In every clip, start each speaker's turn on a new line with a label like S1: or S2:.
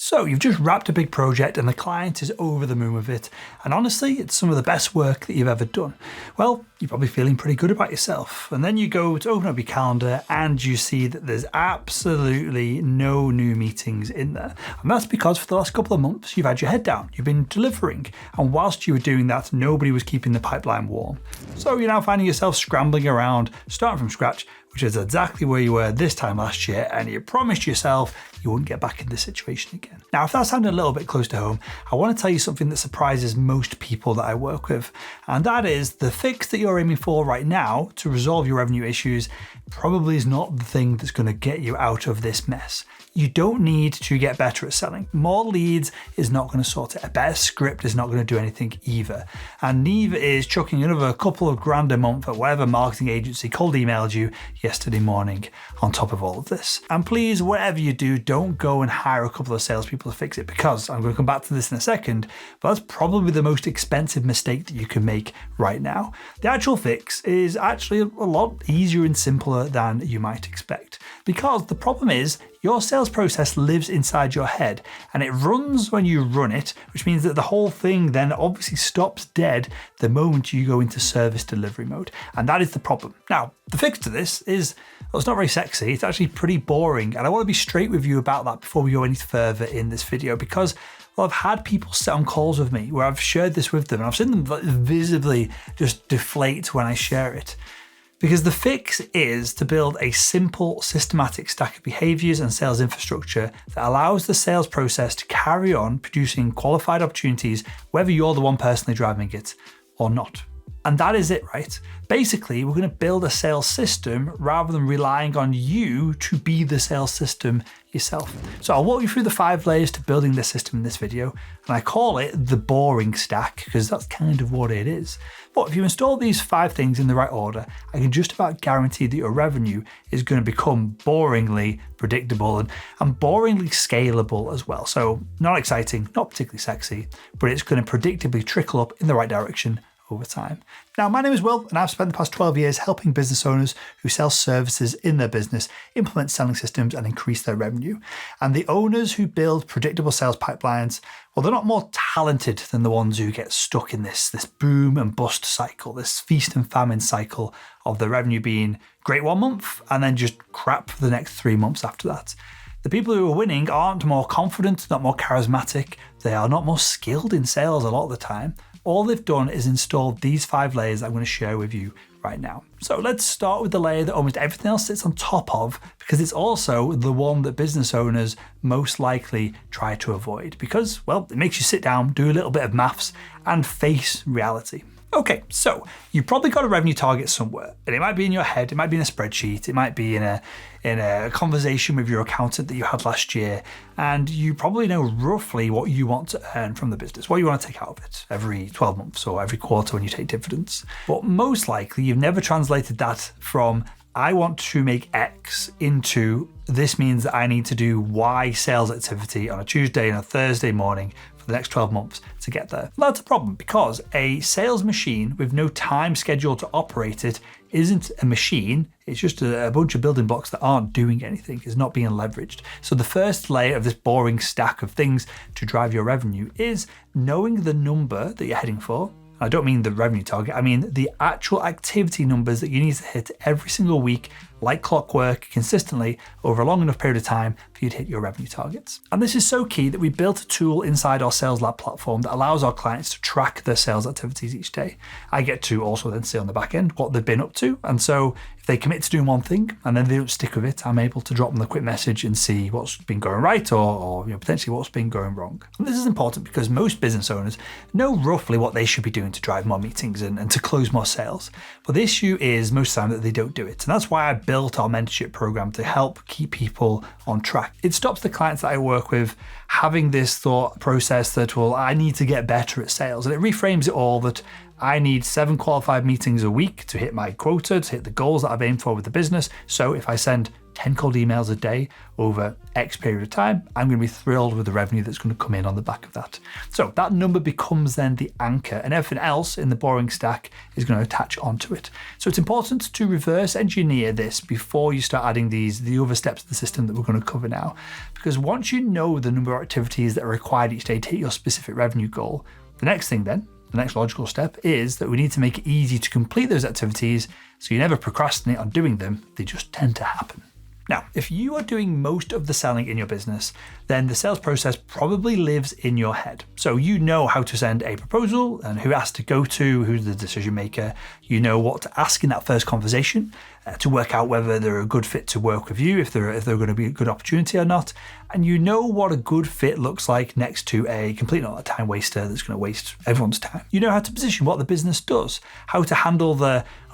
S1: So you've just wrapped a big project and the client is over the moon with it. And honestly, it's some of the best work that you've ever done. Well, you're probably feeling pretty good about yourself. And then you go to open up your calendar and you see that there's absolutely no new meetings in there. And that's because for the last couple of months, you've had your head down. You've been delivering. And whilst you were doing that, nobody was keeping the pipeline warm. So you're now finding yourself scrambling around, starting from scratch, which is exactly where you were this time last year, and you promised yourself you wouldn't get back in this situation again. Now, if that sounded a little bit close to home, I want to tell you something that surprises most people that I work with, and that is the fix that you're aiming for right now to resolve your revenue issues probably is not the thing that's going to get you out of this mess. You don't need to get better at selling. More leads is not going to sort it. A better script is not going to do anything either. And neither is chucking another couple of grand a month at whatever marketing agency cold emailed you yesterday morning on top of all of this. And please, whatever you do, don't go and hire a couple of salespeople to fix it, because I'm going to come back to this in a second, but that's probably the most expensive mistake that you can make right now. The actual fix is actually a lot easier and simpler than you might expect, because the problem is your sales process lives inside your head and it runs when you run it, which means that the whole thing then obviously stops dead the moment you go into service delivery mode. And that is the problem. Now, the fix to this is, well, it's not very sexy. It's actually pretty boring. And I want to be straight with you about that before we go any further in this video, because well, I've had people sit on calls with me where I've shared this with them and I've seen them visibly just deflate when I share it. Because the fix is to build a simple, systematic stack of behaviors and sales infrastructure that allows the sales process to carry on producing qualified opportunities, whether you're the one personally driving it or not. And that is it, right? Basically, we're going to build a sales system rather than relying on you to be the sales system yourself. So I'll walk you through the 5 layers to building this system in this video, and I call it the boring stack because that's kind of what it is. But if you install these 5 things in the right order, I can just about guarantee that your revenue is going to become boringly predictable and boringly scalable as well. So not exciting, not particularly sexy, but it's going to predictably trickle up in the right direction over time. Now, my name is Will, and I've spent the past 12 years helping business owners who sell services in their business implement selling systems and increase their revenue. And the owners who build predictable sales pipelines, well, they're not more talented than the ones who get stuck in this boom and bust cycle, this feast and famine cycle of the revenue being great one month and then just crap for the next 3 months after that. The people who are winning aren't more confident, not more charismatic. They are not more skilled in sales a lot of the time. All they've done is installed these 5 layers that I'm going to share with you right now. So let's start with the layer that almost everything else sits on top of, because it's also the one that business owners most likely try to avoid because, well, it makes you sit down, do a little bit of maths and face reality. Okay, so you've probably got a revenue target somewhere, and it might be in your head, it might be in a spreadsheet, it might be in a conversation with your accountant that you had last year, and you probably know roughly what you want to earn from the business, what you want to take out of it every 12 months or every quarter when you take dividends. But most likely you've never translated that from I want to make X into this means that I need to do Y sales activity on a Tuesday and a Thursday morning for the next 12 months to get there. Well, that's a problem because a sales machine with no time schedule to operate it isn't a machine. It's just a bunch of building blocks that aren't doing anything, is not being leveraged. So the first layer of this boring stack of things to drive your revenue is knowing the number that you're heading for. I don't mean the revenue target, I mean the actual activity numbers that you need to hit every single week, like clockwork, consistently over a long enough period of time for you to hit your revenue targets. And this is so key that we built a tool inside our Sales Lab platform that allows our clients to track their sales activities each day. I get to also then see on the back end what they've been up to. And so if they commit to doing one thing and then they don't stick with it, I'm able to drop them a quick message and see what's been going right or potentially what's been going wrong. And this is important because most business owners know roughly what they should be doing to drive more meetings and to close more sales. But the issue is most of the time that they don't do it. And that's why I built our mentorship program to help keep people on track. It stops the clients that I work with having this thought process that, well, I need to get better at sales. And it reframes it all that I need 7 qualified meetings a week to hit my quota, to hit the goals that I've aimed for with the business. So if I send 10 cold emails a day over X period of time, I'm going to be thrilled with the revenue that's going to come in on the back of that. So that number becomes then the anchor, and everything else in the boring stack is going to attach onto it. So it's important to reverse engineer this before you start adding the other steps of the system that we're going to cover now. Because once you know the number of activities that are required each day to hit your specific revenue goal, the next thing then, the next logical step is that we need to make it easy to complete those activities so you never procrastinate on doing them, they just tend to happen. Now, if you are doing most of the selling in your business, then the sales process probably lives in your head. So you know how to send a proposal and who it has to go to, who's the decision maker. You know what to ask in that first conversation to work out whether they're a good fit to work with you, if they're going to be a good opportunity or not. And you know what a good fit looks like next to a complete not a time waster that's going to waste everyone's time. You know how to position what the business does, how to handle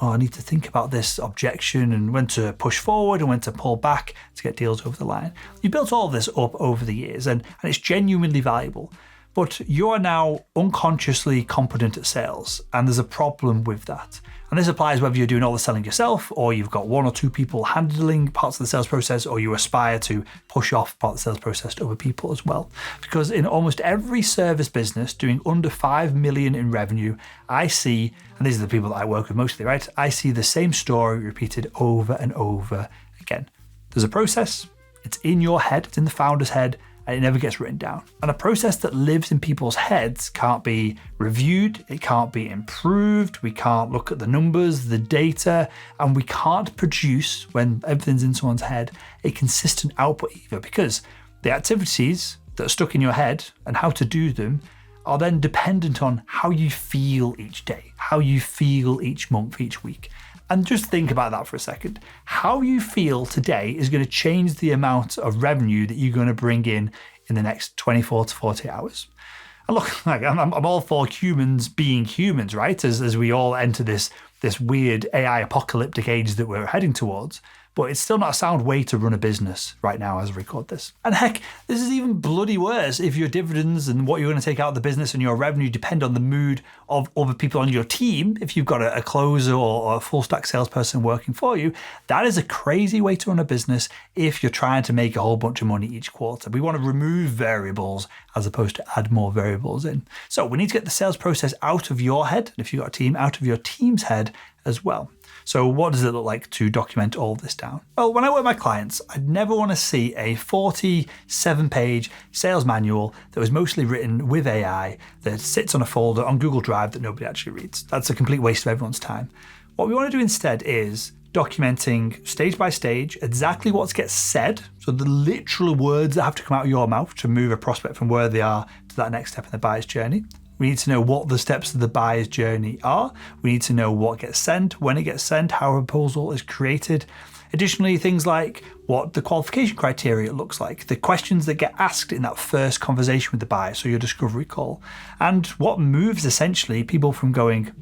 S1: I need to think about this objection and when to push forward and when to pull back to get deals over the line. You built all of this up over the years and it's genuinely valuable. But you are now unconsciously competent at sales, and there's a problem with that. And this applies whether you're doing all the selling yourself, or you've got one or two people handling parts of the sales process, or you aspire to push off part of the sales process to other people as well. Because in almost every service business doing under 5 million in revenue, I see, and these are the people that I work with mostly, right? I see the same story repeated over and over again. There's a process, it's in your head, it's in the founder's head, and it never gets written down. And a process that lives in people's heads can't be reviewed, it can't be improved, we can't look at the numbers, the data, and we can't produce, when everything's in someone's head, a consistent output either, because the activities that are stuck in your head and how to do them are then dependent on how you feel each day, how you feel each month, each week. And just think about that for a second. How you feel today is going to change the amount of revenue that you're going to bring in the next 24 to 48 hours. And look, I'm all for humans being humans, right? As we all enter this weird AI apocalyptic age that we're heading towards. But it's still not a sound way to run a business right now as I record this. And heck, this is even bloody worse if your dividends and what you're going to take out of the business and your revenue depend on the mood of other people on your team. If you've got a closer or a full stack salesperson working for you, that is a crazy way to run a business if you're trying to make a whole bunch of money each quarter. We want to remove variables as opposed to add more variables in. So we need to get the sales process out of your head, and if you've got a team, out of your team's head as well. So what does it look like to document all of this down? Well, when I work with my clients, I'd never want to see a 47-page sales manual that was mostly written with AI that sits on a folder on Google Drive that nobody actually reads. That's a complete waste of everyone's time. What we want to do instead is documenting stage by stage exactly what gets said, so the literal words that have to come out of your mouth to move a prospect from where they are to that next step in the buyer's journey. We need to know what the steps of the buyer's journey are. We need to know what gets sent, when it gets sent, how a proposal is created. Additionally, things like what the qualification criteria looks like, the questions that get asked in that first conversation with the buyer, so your discovery call, and what moves essentially people from going,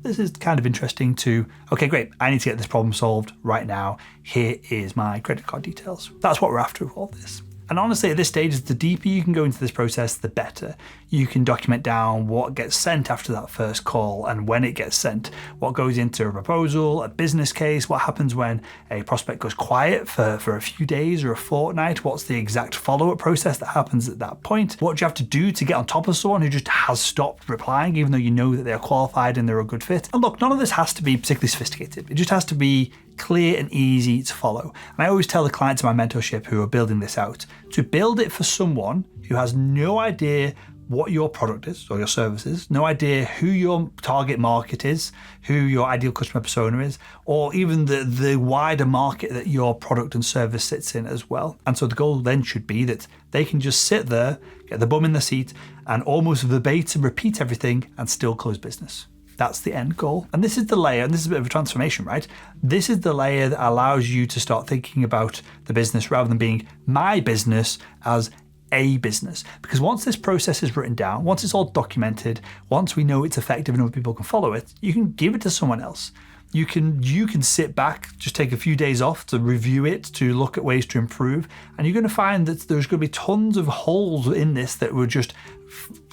S1: this is kind of interesting, to, okay, great, I need to get this problem solved right now. Here is my credit card details. That's what we're after with all this. And honestly, at this stage, the deeper you can go into this process, the better. You can document down what gets sent after that first call and when it gets sent, what goes into a proposal, a business case, what happens when a prospect goes quiet for a few days or a fortnight, what's the exact follow-up process that happens at that point, what do you have to do to get on top of someone who just has stopped replying even though you know that they're qualified and they're a good fit. And look, none of this has to be particularly sophisticated. It just has to be clear and easy to follow. And I always tell the clients in my mentorship who are building this out to build it for someone who has no idea what your product is or your service is, no idea who your target market is, who your ideal customer persona is, or even the wider market that your product and service sits in as well. And so the goal then should be that they can just sit there, get the bum in the seat, and almost verbatim repeat everything and still close business. That's the end goal. And this is the layer, and this is a bit of a transformation, right? This is the layer that allows you to start thinking about the business rather than being my business as a business. Because once this process is written down, once it's all documented, once we know it's effective and other people can follow it, you can give it to someone else. You can sit back, just take a few days off to review it, to look at ways to improve, and you're going to find that there's going to be tons of holes in this that were just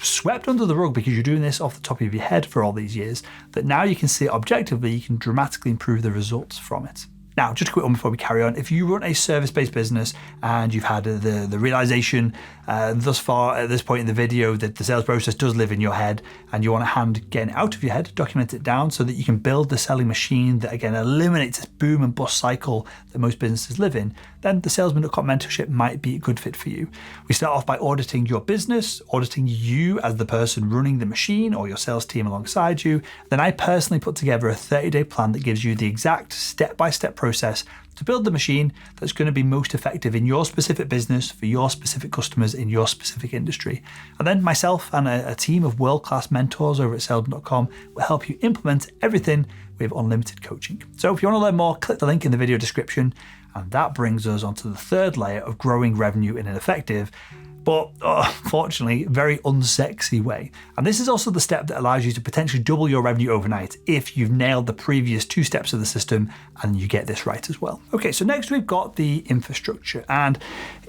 S1: swept under the rug because you're doing this off the top of your head for all these years, that now you can see it objectively, you can dramatically improve the results from it. Now, just a quick one before we carry on. If you run a service-based business and you've had the realization thus far at this point in the video that the sales process does live in your head and you want a hand getting it out of your head, document it down so that you can build the selling machine that, again, eliminates this boom and bust cycle that most businesses live in, then the Salesman.com mentorship might be a good fit for you. We start off by auditing your business, auditing you as the person running the machine or your sales team alongside you. Then I personally put together a 30-day plan that gives you the exact step-by-step process to build the machine that's going to be most effective in your specific business, for your specific customers, in your specific industry. And then myself and a team of world-class mentors over at Salesman.com will help you implement everything with unlimited coaching. So if you want to learn more, click the link in the video description. And that brings us onto the third layer of growing revenue in an effective, but fortunately, very unsexy way. And this is also the step that allows you to potentially double your revenue overnight if you've nailed the previous 2 steps of the system and you get this right as well. Okay, so next we've got the infrastructure, and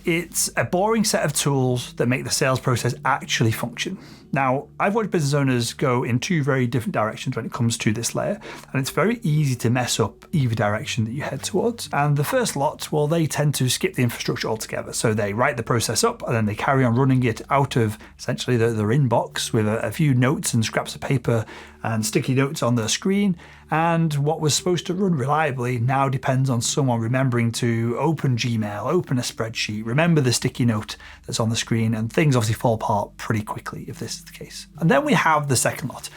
S1: it's a boring set of tools that make the sales process actually function. Now, I've watched business owners go in 2 very different directions when it comes to this layer, and it's very easy to mess up either direction that you head towards. And the first lot, well, they tend to skip the infrastructure altogether. So they write the process up and then they carry on running it out of essentially their inbox with a few notes and scraps of paper and sticky notes on the screen. And what was supposed to run reliably now depends on someone remembering to open Gmail, open a spreadsheet, remember the sticky note that's on the screen, and things obviously fall apart pretty quickly if this is the case. And then we have the second lot.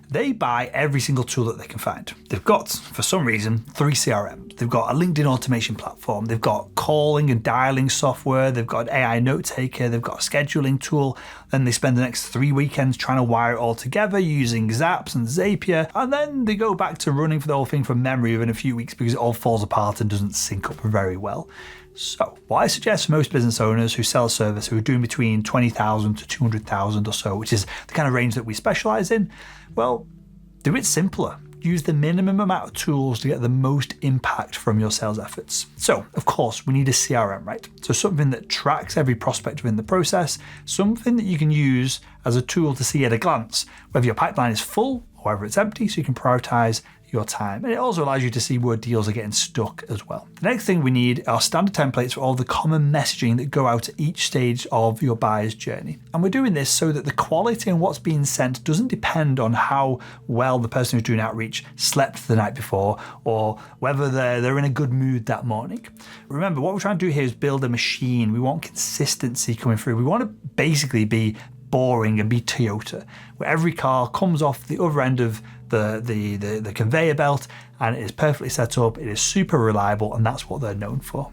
S1: They buy every single tool that they can find. They've got, for some reason, 3 CRMs. They've got a LinkedIn automation platform. They've got calling and dialing software. They've got an AI note taker. They've got a scheduling tool. Then they spend the next 3 weekends trying to wire it all together using Zaps and Zapier. And then they go back to running for the whole thing from memory within a few weeks because it all falls apart and doesn't sync up very well. So what I suggest for most business owners who sell a service who are doing between 20,000 to 200,000 or so, which is the kind of range that we specialize in, well, do it simpler. Use the minimum amount of tools to get the most impact from your sales efforts. So, of course, we need a CRM, right? So something that tracks every prospect within the process, something that you can use as a tool to see at a glance whether your pipeline is full or whether it's empty, so you can prioritize your time. And it also allows you to see where deals are getting stuck as well. The next thing we need are standard templates for all the common messaging that go out at each stage of your buyer's journey. And we're doing this so that the quality and what's being sent doesn't depend on how well the person who's doing outreach slept the night before or whether they're in a good mood that morning. Remember, what we're trying to do here is build a machine. We want consistency coming through. We want to basically be boring and be Toyota, where every car comes off the other end of the conveyor belt and it is perfectly set up, it is super reliable, and that's what they're known for.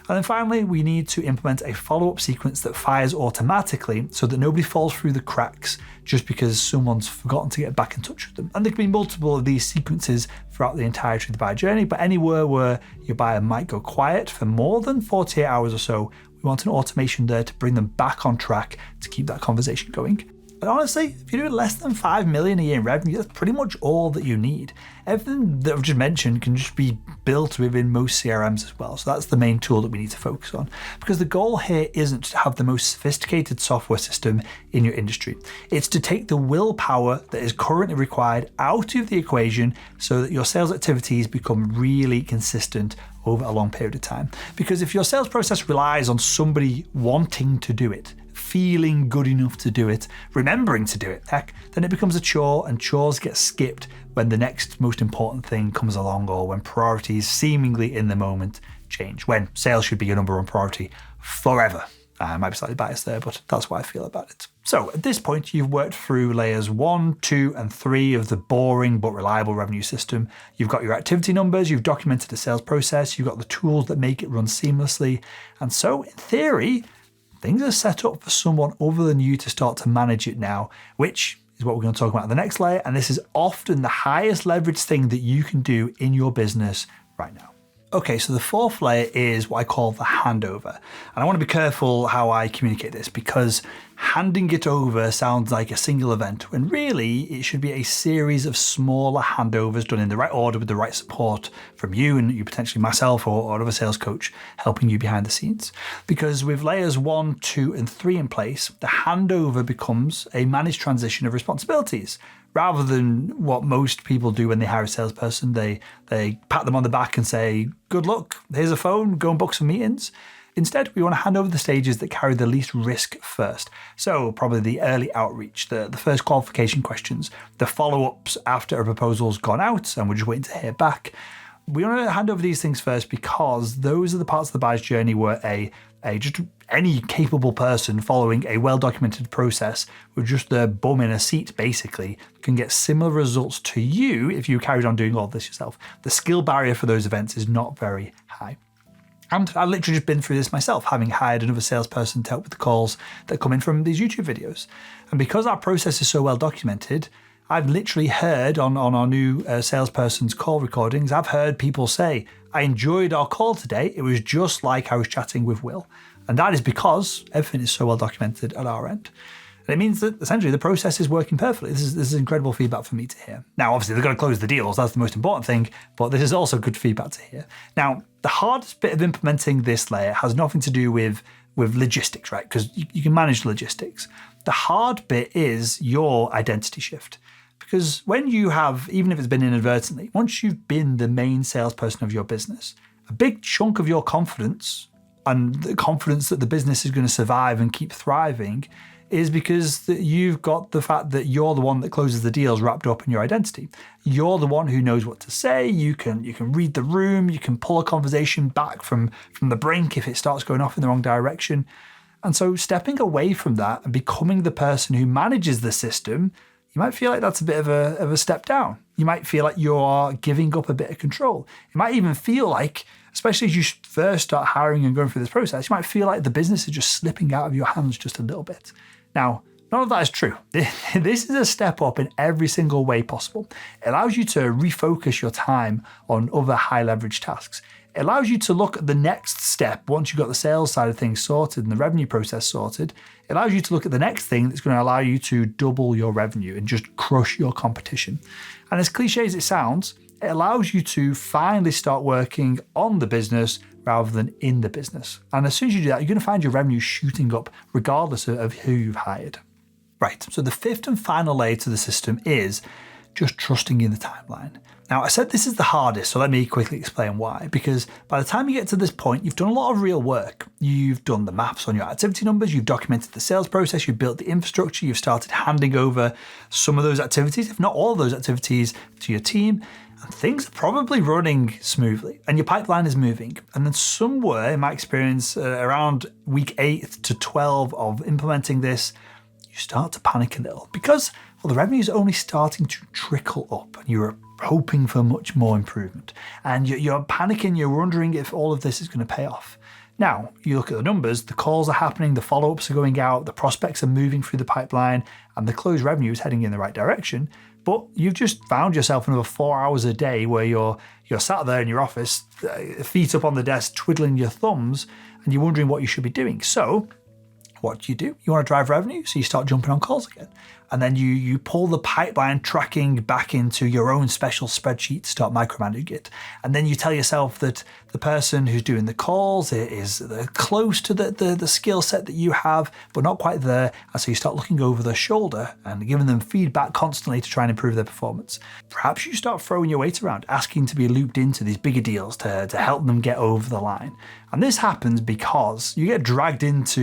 S1: And then finally, we need to implement a follow-up sequence that fires automatically so that nobody falls through the cracks just because someone's forgotten to get back in touch with them. And there can be multiple of these sequences throughout the entirety of the buyer journey, but anywhere where your buyer might go quiet for more than 48 hours or so, we want an automation there to bring them back on track to keep that conversation going. And honestly, if you're doing less than 5 million a year in revenue, that's pretty much all that you need. Everything that I've just mentioned can just be built within most CRMs as well. So that's the main tool that we need to focus on. Because the goal here isn't to have the most sophisticated software system in your industry. It's to take the willpower that is currently required out of the equation so that your sales activities become really consistent over a long period of time. Because if your sales process relies on somebody wanting to do it, feeling good enough to do it, remembering to do it, then it becomes a chore, and chores get skipped when the next most important thing comes along or when priorities seemingly in the moment change, when sales should be your number 1 priority forever. I might be slightly biased there, but that's what I feel about it. So at this point, you've worked through layers 1, 2, and 3 of the boring but reliable revenue system. You've got your activity numbers, you've documented the sales process, you've got the tools that make it run seamlessly. And so in theory, things are set up for someone other than you to start to manage it now, which is what we're going to talk about in the next layer. And this is often the highest leverage thing that you can do in your business right now. Okay, so the fourth layer is what I call the handover. And I want to be careful how I communicate this because handing it over sounds like a single event when really it should be a series of smaller handovers done in the right order with the right support from you and you potentially myself or another sales coach helping you behind the scenes. Because with layers 1, 2, and 3 in place, the handover becomes a managed transition of responsibilities rather than what most people do when they hire a salesperson, they pat them on the back and say, good luck, here's a phone, go and book some meetings. Instead, we want to hand over the stages that carry the least risk first. So probably the early outreach, the first qualification questions, the follow-ups after a proposal's gone out and we're just waiting to hear back. We want to hand over these things first because those are the parts of the buyer's journey where just any capable person following a well-documented process with just their bum in a seat basically can get similar results to you if you carried on doing all this yourself. The skill barrier for those events is not very high. And I've literally just been through this myself, having hired another salesperson to help with the calls that come in from these YouTube videos. And because our process is so well documented, I've literally heard on our new salesperson's call recordings, I've heard people say, I enjoyed our call today. It was just like I was chatting with Will. And that is because everything is so well documented at our end. And it means that essentially the process is working perfectly. This is incredible feedback for me to hear. Now, obviously, they've got to close the deals. That's the most important thing. But this is also good feedback to hear. Now, the hardest bit of implementing this layer has nothing to do with logistics, right? Because you can manage logistics. The hard bit is your identity shift. Because when you have, even if it's been inadvertently, once you've been the main salesperson of your business, a big chunk of your confidence and the confidence that the business is going to survive and keep thriving is because you've got the fact that you're the one that closes the deals wrapped up in your identity. You're the one who knows what to say. You can read the room. You can pull a conversation back from the brink if it starts going off in the wrong direction. And so stepping away from that and becoming the person who manages the system, you might feel like that's a bit of a step down. You might feel like you're giving up a bit of control. It might even feel like, especially as you first start hiring and going through this process, you might feel like the business is just slipping out of your hands just a little bit. Now, none of that is true. This is a step up in every single way possible. It allows you to refocus your time on other high leverage tasks. It allows you to look at the next step once you've got the sales side of things sorted and the revenue process sorted. It allows you to look at the next thing that's going to allow you to double your revenue and just crush your competition. And as cliche as it sounds, it allows you to finally start working on the business rather than in the business. And as soon as you do that, you're going to find your revenue shooting up regardless of who you've hired. Right, so the fifth and final layer to the system is just trusting in the timeline. Now, I said this is the hardest, so let me quickly explain why. Because by the time you get to this point, you've done a lot of real work. You've done the maths on your activity numbers, you've documented the sales process, you've built the infrastructure, you've started handing over some of those activities, if not all of those activities, to your team. And things are probably running smoothly and your pipeline is moving. And then somewhere, in my experience, around week 8 to 12 of implementing this, you start to panic a little because, well, the revenue is only starting to trickle up and you're hoping for much more improvement. And you're panicking, you're wondering if all of this is going to pay off. Now, you look at the numbers, the calls are happening, the follow-ups are going out, the prospects are moving through the pipeline, and the closed revenue is heading in the right direction. But you've just found yourself another 4 hours a day where you're sat there in your office, feet up on the desk, twiddling your thumbs, and you're wondering what you should be doing. So what do? You want to drive revenue, so you start jumping on calls again. And then you pull the pipeline tracking back into your own special spreadsheet to start micromanaging it. And then you tell yourself that the person who's doing the calls is close to the skill set that you have, but not quite there. And so you start looking over their shoulder and giving them feedback constantly to try and improve their performance. Perhaps you start throwing your weight around, asking to be looped into these bigger deals to help them get over the line. And this happens because you get dragged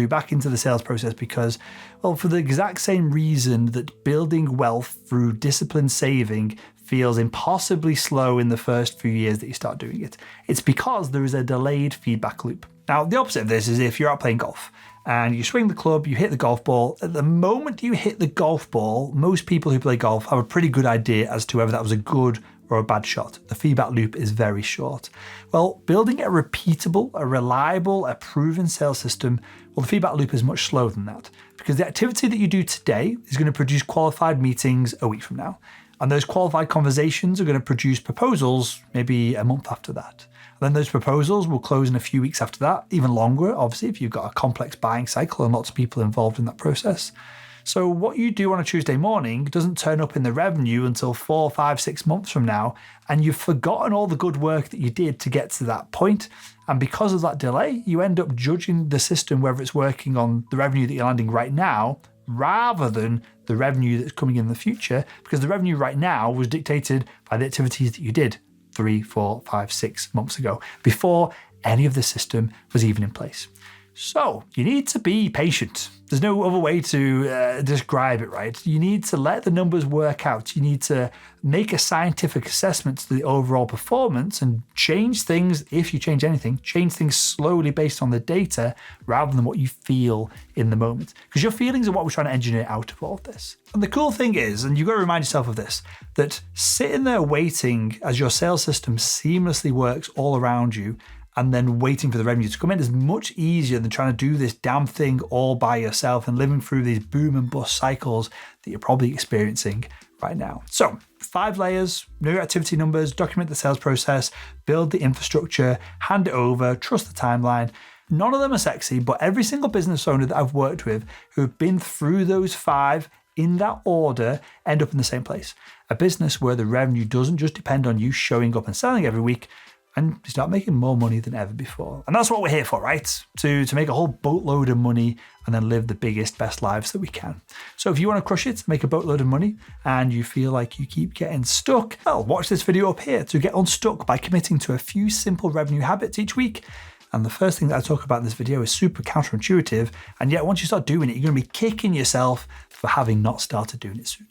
S1: back into the sales process because, well, for the exact same reason that building wealth through disciplined saving feels impossibly slow in the first few years that you start doing it. It's because there is a delayed feedback loop. Now, the opposite of this is if you're out playing golf and you swing the club, you hit the golf ball. At the moment you hit the golf ball, most people who play golf have a pretty good idea as to whether that was a good or a bad shot. The feedback loop is very short. Well, building a repeatable, a reliable, a proven sales system, well, the feedback loop is much slower than that because the activity that you do today is going to produce qualified meetings a week from now. And those qualified conversations are going to produce proposals maybe a month after that. And then those proposals will close in a few weeks after that, even longer, obviously, if you've got a complex buying cycle and lots of people involved in that process. So what you do on a Tuesday morning doesn't turn up in the revenue until 4, 5, 6 months from now, and you've forgotten all the good work that you did to get to that point. And because of that delay, you end up judging the system whether it's working on the revenue that you're landing right now, rather than the revenue that's coming in the future, because the revenue right now was dictated by the activities that you did 3, 4, 5, 6 months ago, before any of the system was even in place. So you need to be patient. There's no other way to describe it, right? You need to let the numbers work out. You need to make a scientific assessment to the overall performance and change things, if you change anything, change things slowly based on the data rather than what you feel in the moment. Because your feelings are what we're trying to engineer out of all of this. And the cool thing is, and you've got to remind yourself of this, that sitting there waiting as your sales system seamlessly works all around you and then waiting for the revenue to come in is much easier than trying to do this damn thing all by yourself and living through these boom and bust cycles that you're probably experiencing right now. So 5 layers: know your activity numbers, document the sales process, build the infrastructure, hand it over, trust the timeline. None of them are sexy, but every single business owner that I've worked with who have been through those 5 in that order end up in the same place. A business where the revenue doesn't just depend on you showing up and selling every week, and you start making more money than ever before. And that's what we're here for, right? To make a whole boatload of money and then live the biggest, best lives that we can. So if you want to crush it, make a boatload of money, and you feel like you keep getting stuck, well, watch this video up here to get unstuck by committing to a few simple revenue habits each week. And the first thing that I talk about in this video is super counterintuitive, and yet once you start doing it, you're going to be kicking yourself for having not started doing it sooner.